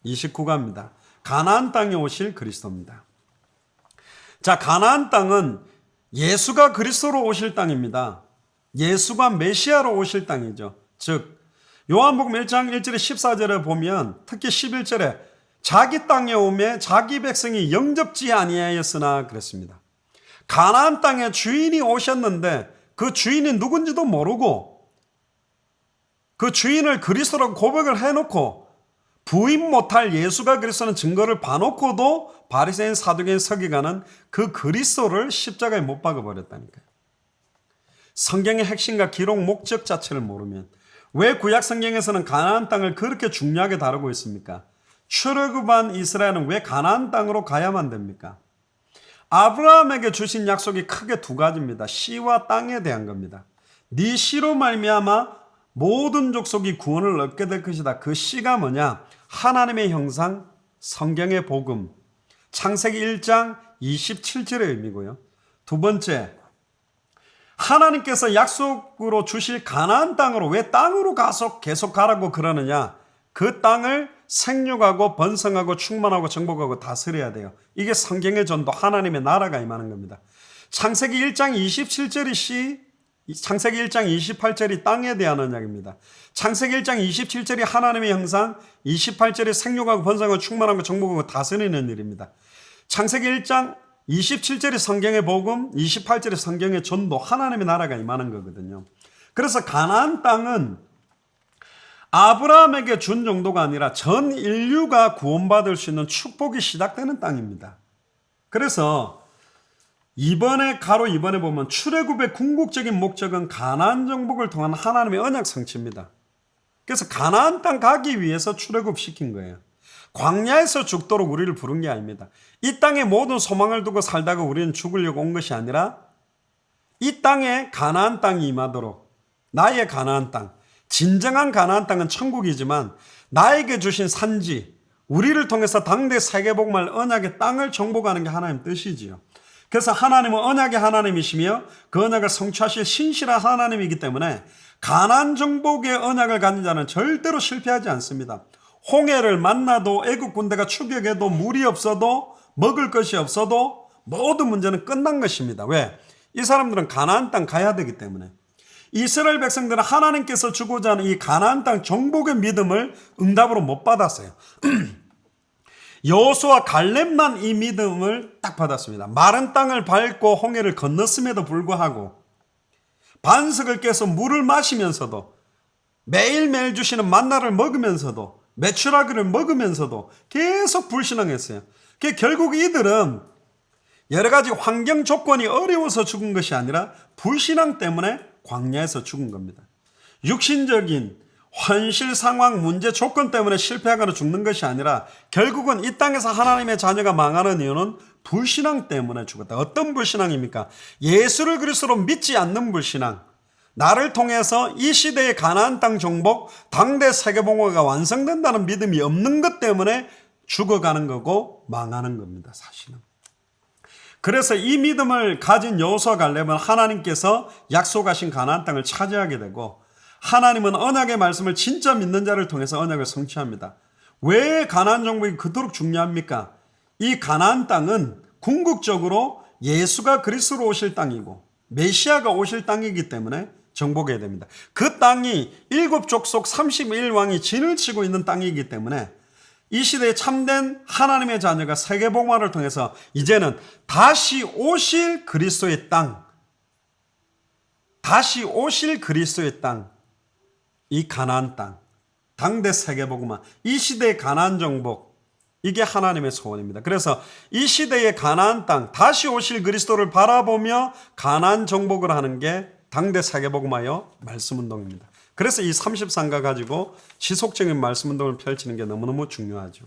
29가입니다. 가나안 땅에 오실 그리스도입니다. 자, 가나안 땅은 예수가 그리스도로 오실 땅입니다. 예수가 메시아로 오실 땅이죠. 즉 요한복음 1장 1절에 14절에 보면 특히 11절에 자기 땅에 오매 자기 백성이 영접지 아니하였으나 그랬습니다. 가나안 땅에 주인이 오셨는데 그 주인이 누군지도 모르고 그 주인을 그리스도라고 고백을 해놓고 부인 못할 예수가 그리스도는 증거를 봐놓고도 바리새인 사두개인 서기관은 그 그리스도를 십자가에 못 박아버렸다니까요. 성경의 핵심과 기록 목적 자체를 모르면 왜 구약 성경에서는 가나안 땅을 그렇게 중요하게 다루고 있습니까? 출애굽한 이스라엘은 왜 가나안 땅으로 가야만 됩니까? 아브라함에게 주신 약속이 크게 두 가지입니다. 씨와 땅에 대한 겁니다. 네 씨로 말미암아 모든 족속이 구원을 얻게 될 것이다. 그 씨가 뭐냐? 하나님의 형상, 성경의 복음, 창세기 1장 27절의 의미고요. 두 번째, 하나님께서 약속으로 주실 가나안 땅으로 왜 땅으로 가서 계속 가라고 그러느냐? 그 땅을 생육하고 번성하고 충만하고 정복하고 다스려야 돼요. 이게 성경의 전도, 하나님의 나라가 임하는 겁니다. 창세기 1장 27절이 씨, 창세기 1장 28절이 땅에 대한 언약입니다. 창세기 1장 27절이 하나님의 형상, 28절이 생육하고 번성하고 충만하고 정복하고 다스리는 일입니다. 창세기 1장 27절이 성경의 복음, 28절이 성경의 전도, 하나님의 나라가 임하는 거거든요. 그래서 가나안 땅은 아브라함에게 준 정도가 아니라 전 인류가 구원받을 수 있는 축복이 시작되는 땅입니다. 그래서 이번에 보면 출애굽의 궁극적인 목적은 가나안 정복을 통한 하나님의 언약 성취입니다. 그래서 가나안 땅 가기 위해서 출애굽시킨 거예요. 광야에서 죽도록 우리를 부른 게 아닙니다. 이 땅에 모든 소망을 두고 살다가 우리는 죽으려고 온 것이 아니라 이 땅에 가나안 땅이 임하도록, 나의 가나안 땅, 진정한 가나안 땅은 천국이지만 나에게 주신 산지, 우리를 통해서 당대 세계복음할 언약의 땅을 정복하는 게 하나님 뜻이지요. 그래서 하나님은 언약의 하나님이시며 그 언약을 성취하실 신실한 하나님이기 때문에 가나안 정복의 언약을 가진 자는 절대로 실패하지 않습니다. 홍해를 만나도 애국 군대가 추격해도 물이 없어도 먹을 것이 없어도 모든 문제는 끝난 것입니다. 왜? 이 사람들은 가나안 땅 가야 되기 때문에. 이스라엘 백성들은 하나님께서 주고자 하는 이 가나안 땅 정복의 믿음을 응답으로 못 받았어요. 여호수아 갈렙만 이 믿음을 딱 받았습니다. 마른 땅을 밟고 홍해를 건넜음에도 불구하고 반석을 깨서 물을 마시면서도 매일매일 주시는 만나를 먹으면서도 메추라기를 먹으면서도 계속 불신앙했어요. 결국 이들은 여러 가지 환경 조건이 어려워서 죽은 것이 아니라 불신앙 때문에 광야에서 죽은 겁니다. 육신적인 현실 상황 문제 조건 때문에 실패하거나 죽는 것이 아니라 결국은 이 땅에서 하나님의 자녀가 망하는 이유는 불신앙 때문에 죽었다. 어떤 불신앙입니까? 예수를 그리스도로 믿지 않는 불신앙. 나를 통해서 이 시대의 가나안 땅 정복, 당대 세계복음화가 완성된다는 믿음이 없는 것 때문에 죽어가는 거고 망하는 겁니다. 사실은. 그래서 이 믿음을 가진 여호수아 갈렙은 하나님께서 약속하신 가나안 땅을 차지하게 되고 하나님은 언약의 말씀을 진짜 믿는 자를 통해서 언약을 성취합니다. 왜 가나안 정복이 그토록 중요합니까? 이 가나안 땅은 궁극적으로 예수가 그리스도로 오실 땅이고 메시아가 오실 땅이기 때문에 정복해야 됩니다. 그 땅이 7족속 31왕이 진을 치고 있는 땅이기 때문에 이 시대에 참된 하나님의 자녀가 세계복음화를 통해서 이제는 다시 오실 그리스도의 땅, 다시 오실 그리스도의 땅, 이 가나안 땅, 당대 세계복음화, 이 시대의 가나안 정복, 이게 하나님의 소원입니다. 그래서 이 시대의 가나안 땅, 다시 오실 그리스도를 바라보며 가나안 정복을 하는 게 당대 세계복음화요 말씀운동입니다. 그래서 이 33가 가지고 지속적인 말씀운동을 펼치는 게 너무너무 중요하죠.